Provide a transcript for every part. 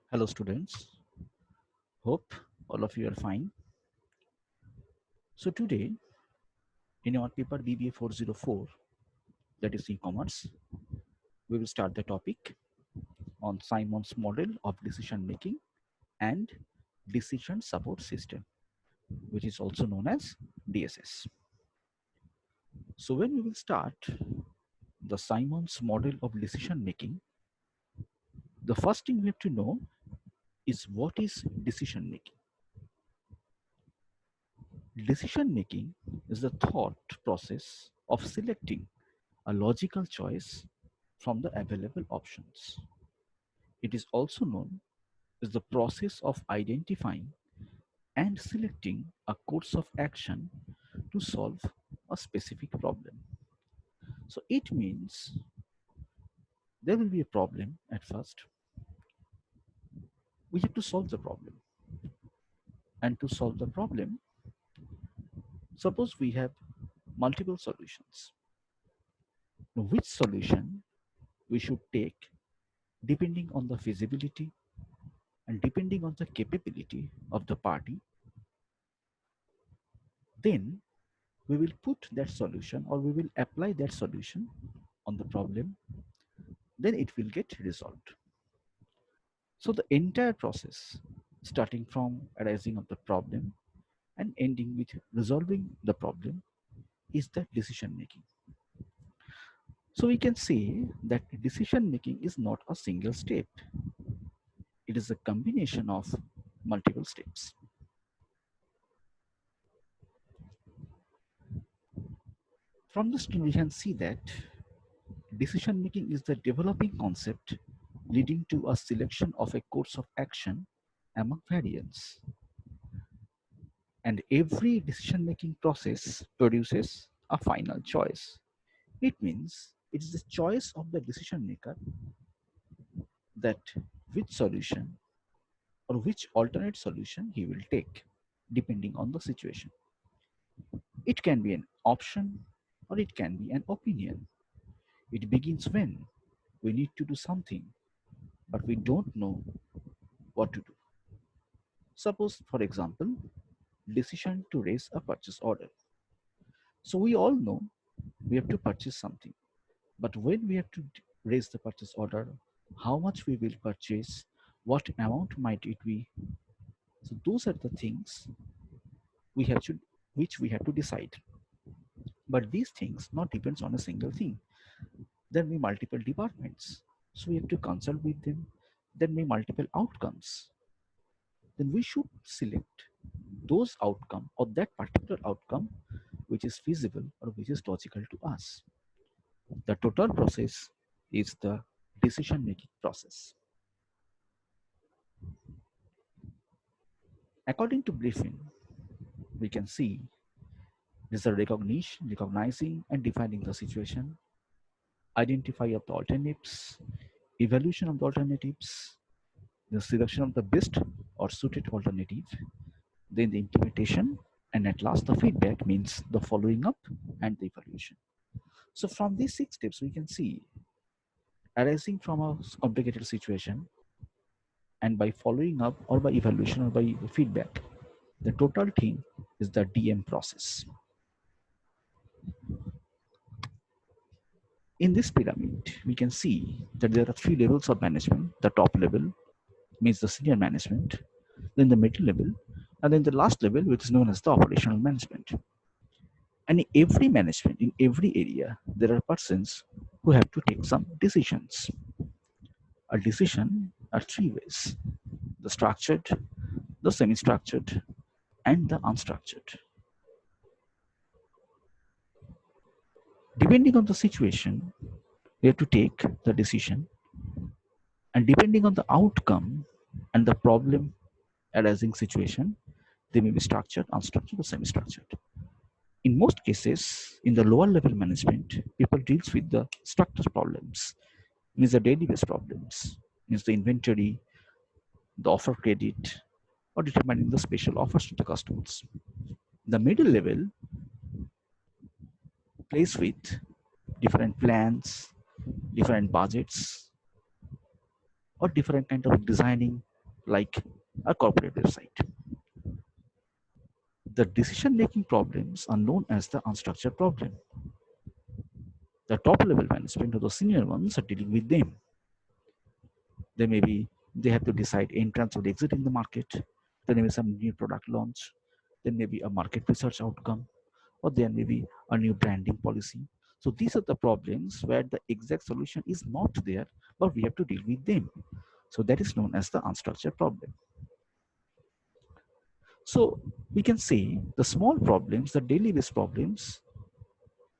Hello students, hope all of you are fine. So today in our paper BBA 404, that is e-commerce, we will start the topic on Simon's model of decision making and decision support system, which is also known as DSS. So when we will start the Simon's model of decision making, the first thing we have to know is what is decision making. Decision making is the thought process of selecting a logical choice from the available options. It is also known as the process of identifying and selecting a course of action to solve a specific problem. So it means there will be a problem at first. We have to solve the problem. And to solve the problem, suppose we have multiple solutions. Now, which solution we should take depending on the feasibility and depending on the capability of the party, then we will put that solution or we will apply that solution on the problem, then it will get resolved. So the entire process, starting from arising of the problem and ending with resolving the problem, is the decision making. So we can say that decision making is not a single step, it is a combination of multiple steps. From this we can see that decision making is the developing concept leading to a selection of a course of action among variants. And every decision making process produces a final choice. It means it is the choice of the decision maker that which solution or which alternate solution he will take depending on the situation. It can be an option or it can be an opinion. It begins when we need to do something but we don't know what to do. Suppose, for example, decision to raise a purchase order. So we all know we have to purchase something, but when we have to raise the purchase order, how much we will purchase, what amount might it be? So those are the things we have to, which we have to decide. But these things not depends on a single thing. There may be multiple departments, so we have to consult with them. There may be multiple outcomes. Then we should select those outcome or that particular outcome which is feasible or which is logical to us. The total process is the decision making process. According to briefing, we can see there's a recognizing and defining the situation, identify of the alternatives, evaluation of the alternatives, the selection of the best or suited alternative, then the implementation, and at last the feedback means the following up and the evaluation. So from these 6 steps, we can see arising from a complicated situation and by following up or by evaluation or by feedback, the total thing is the DM process. In this pyramid, we can see that there are 3 levels of management. The top level means the senior management, then the middle level, and then the last level, which is known as the operational management. And in every management, in every area, there are persons who have to take some decisions. A decision are 3 ways: the structured, the semi structured, and the unstructured. Depending on the situation, we have to take the decision, and depending on the outcome and the problem arising situation, they may be structured, unstructured, or semi-structured. In most cases, in the lower level management, people deals with the structured problems, means the daily based problems, means the inventory, the offer credit, or determining the special offers to the customers. The middle level plays with different plans, different budgets, or different kind of designing like a corporate website. The decision-making problems are known as the unstructured problem. The top level management or the senior ones are dealing with them. They maybe they have to decide entrance or exit in the market. There may be some new product launch. There may be a market research outcome, or there may be a new branding policy. So these are the problems where the exact solution is not there, but we have to deal with them. So that is known as the unstructured problem. So we can say the small problems, the daily based problems,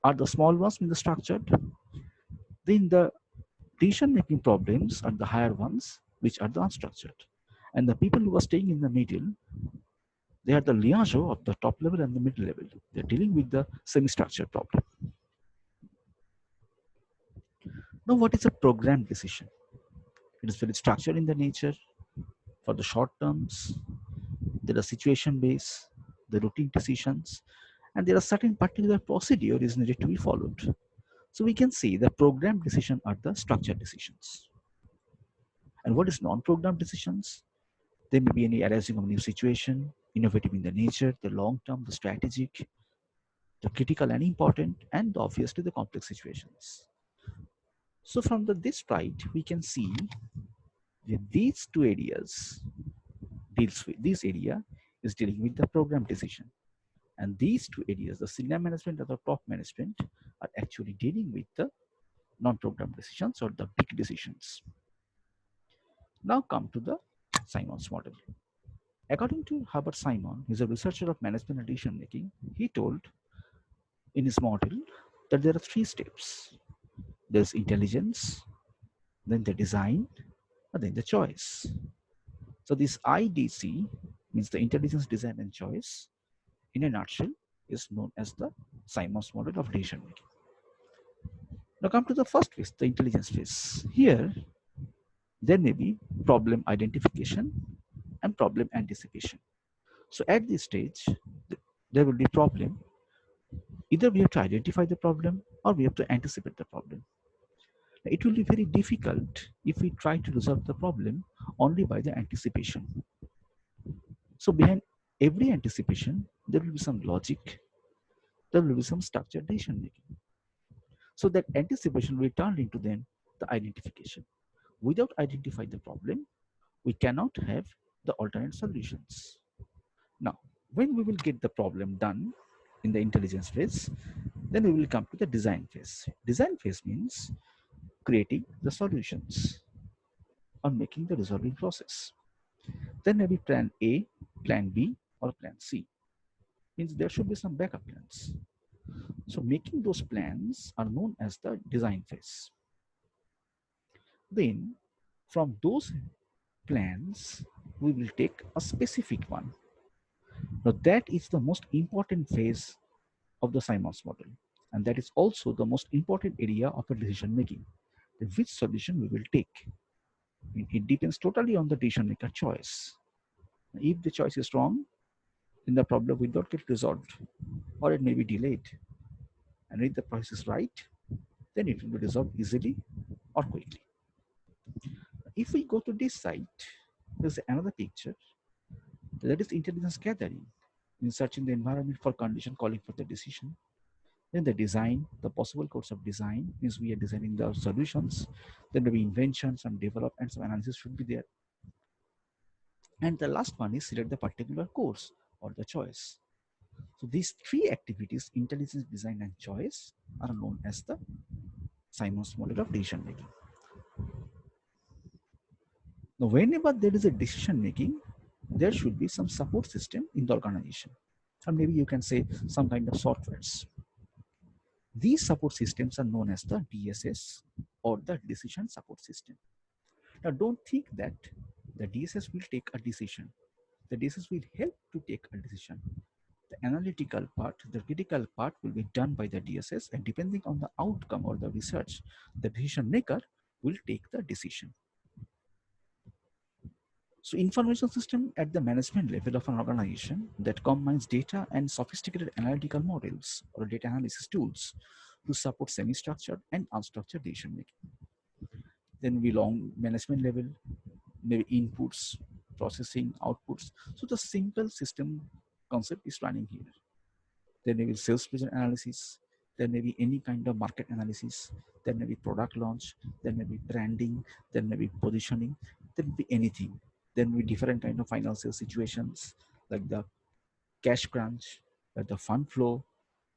are the small ones in the structured. Then the decision making problems are the higher ones, which are the unstructured. And the people who are staying in the middle, they are the liaison of the top level and the middle level. They're dealing with the semi-structured problem. Now, what is a program decision? It is very structured in the nature. For the short terms, there are situation based, the routine decisions, and there are certain particular procedure is needed to be followed. So we can say the program decision are the structured decisions. And what is non-program decisions? There may be any arising of new situation, innovative in the nature, the long term, the strategic, the critical and important, and obviously the complex situations. So from this slide, we can see that these two areas deals with this area is dealing with the program decision. And these two areas, the senior management and the top management, are actually dealing with the non-program decisions or the big decisions. Now come to the Simon's model. According to Herbert Simon, he's a researcher of management and decision making. He told in his model that there are three steps. There's intelligence, then the design, and then the choice. So this IDC means the intelligence, design, and choice, in a nutshell, is known as the Simon's model of decision making. Now come to the first phase, the intelligence phase. Here, there may be problem identification and problem anticipation. So at this stage, there will be problem. Either we have to identify the problem or we have to anticipate the problem. It will be very difficult if we try to resolve the problem only by the anticipation. So behind every anticipation, there will be some logic, there will be some structured decision making. So that anticipation will turn into then the identification. Without identifying the problem, we cannot have the alternate solutions. Now, when we will get the problem done in the intelligence phase, then we will come to the design phase. Design phase means creating the solutions or making the resolving process. Then maybe plan A, plan B, or plan C. Means there should be some backup plans. So making those plans are known as the design phase. Then from those plans, we will take a specific one. Now that is the most important phase of the Simon's model. And that is also the most important area of the decision making. Which solution we will take. It depends totally on the decision maker choice. If the choice is wrong, then the problem will not get resolved or it may be delayed. And if the process is right, then it will be resolved easily or quickly. If we go to this site, there's another picture. That is intelligence gathering. In searching the environment for condition calling for the decision. Then the design, the possible course of design means we are designing the solutions. Then maybe invention, some develop and some analysis should be there. And the last one is select the particular course or the choice. So these three activities, intelligence, design, and choice, are known as the Simon's model of decision making. Now, whenever there is a decision making, there should be some support system in the organization. Or maybe you can say some kind of softwares. These support systems are known as the DSS or the decision support system. Now, don't think that the DSS will take a decision. The DSS will help to take a decision. The analytical part, the critical part will be done by the DSS, and depending on the outcome or the research, the decision maker will take the decision. So information system at the management level of an organization that combines data and sophisticated analytical models or data analysis tools to support semi-structured and unstructured decision making. Then we long management level, maybe inputs, processing, outputs. So the simple system concept is running here. There may be sales present analysis. There may be any kind of market analysis. There may be product launch. There may be branding. There may be positioning. There may be anything. There may be different kind of financial situations like the cash crunch, like the fund flow,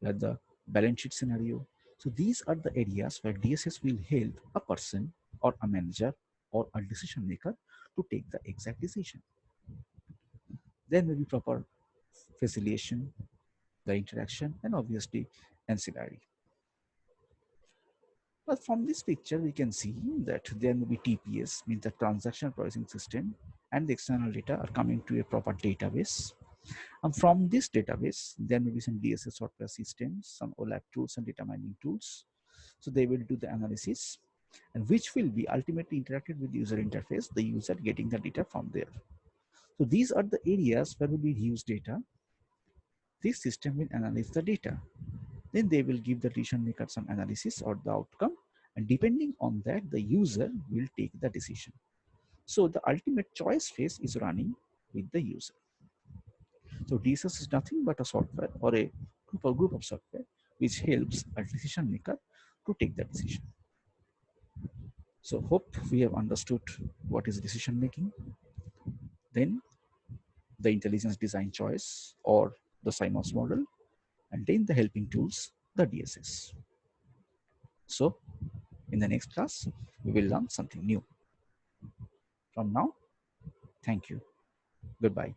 like the balance sheet scenario. So these are the areas where DSS will help a person or a manager or a decision maker to take the exact decision. There may be proper facilitation, the interaction, and obviously ancillary. But from this picture, we can see that there may be TPS, means the transaction processing system, and the external data are coming to a proper database. And from this database, there may be some DSS software systems, some OLAP tools and data mining tools. So they will do the analysis, and which will be ultimately interacted with the user interface, the user getting the data from there. So these are the areas where we use data. This system will analyze the data. Then they will give the decision maker some analysis or the outcome, and depending on that, the user will take the decision. So the ultimate choice phase is running with the user. So DSS is nothing but a software or a group of software which helps a decision maker to take the decision. So hope we have understood what is decision making, then the intelligence design choice or the Symons model, and then the helping tools, the DSS. So in the next class, we will learn something new. From now, thank you. Goodbye.